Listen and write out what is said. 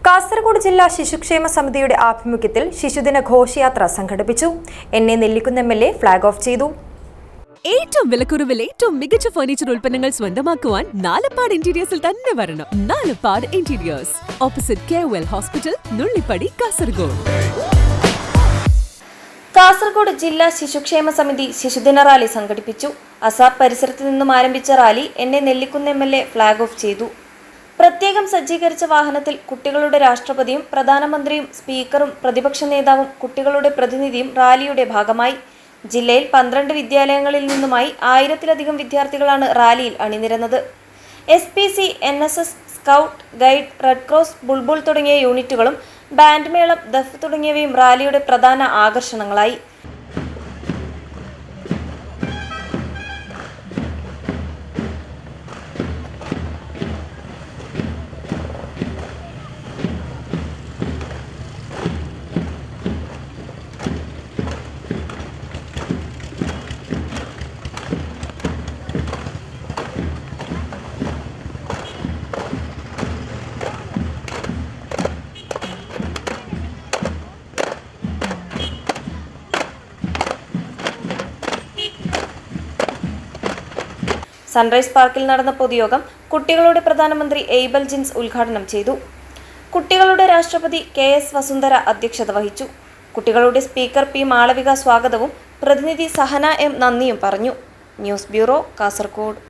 കാസർഗോഡ് ജില്ലാ ശിശുക്ഷേമ സമിതിയുടെ ആഭിമുഖ്യത്തിൽ ശിശുദിന ഘോഷയാത്ര സംഘടിപ്പിച്ചു. എന്നെ നെല്ലിക്കുന്ന് MLA ഫ്ളാഗ് ഓഫ് ചെയ്തു. ഏറ്റവും വിലക്കുറവിൽ ഏറ്റവും മികച്ച ഫർണിച്ചർ ഉൽപ്പന്നങ്ങൾ സ്വന്തമാക്കുവാൻ നാലപ്പാട് ഇന്റീരിയേഴ്സിൽ തന്നെ വരണം. Nalappad interiors, opposite KOL hospital, Nullippady, Kasaragod. Kasaragod ജില്ലാ ശിശുക്ഷേമ സമിതി ശിശുദിന റാലി സംഘടിപ്പിച്ചു. അസാബ് പരിസരത്ത് നിന്നും ആരംഭിച്ച റാലി എന്നെ നെല്ലിക്കുന്ന് MLA ഫ്ളാഗ് ഓഫ് ചെയ്തു. പ്രത്യേകം സജ്ജീകരിച്ച വാഹനത്തിൽ കുട്ടികളുടെ രാഷ്ട്രപതിയും പ്രധാനമന്ത്രിയും സ്പീക്കറും പ്രതിപക്ഷ നേതാവും കുട്ടികളുടെ പ്രതിനിധിയും റാലിയുടെ ഭാഗമായി. ജില്ലയിൽ 12 വിദ്യാലയങ്ങളിൽ നിന്നുമായി 1000-ലധികം വിദ്യാർത്ഥികളാണ് റാലിയിൽ അണിനിരന്നത്. SPC, NSS, scout, guide, red cross, Bulbul തുടങ്ങിയ യൂണിറ്റുകളും ബാൻഡ് മേളം, ദഫ് തുടങ്ങിയവയും റാലിയുടെ പ്രധാന ആകർഷണങ്ങളായി. സൺറൈസ് പാർക്കിൽ നടന്ന പൊതുയോഗം കുട്ടികളുടെ പ്രധാനമന്ത്രി എയ്ബൽ ജിൻസ് ഉദ്ഘാടനം ചെയ്തു. കുട്ടികളുടെ രാഷ്ട്രപതി KS വസുന്ധര അധ്യക്ഷത വഹിച്ചു. കുട്ടികളുടെ സ്പീക്കർ P മാളവിക സ്വാഗതവും പ്രതിനിധി സഹന M നന്ദിയും പറഞ്ഞു. News bureau, Kasaragod.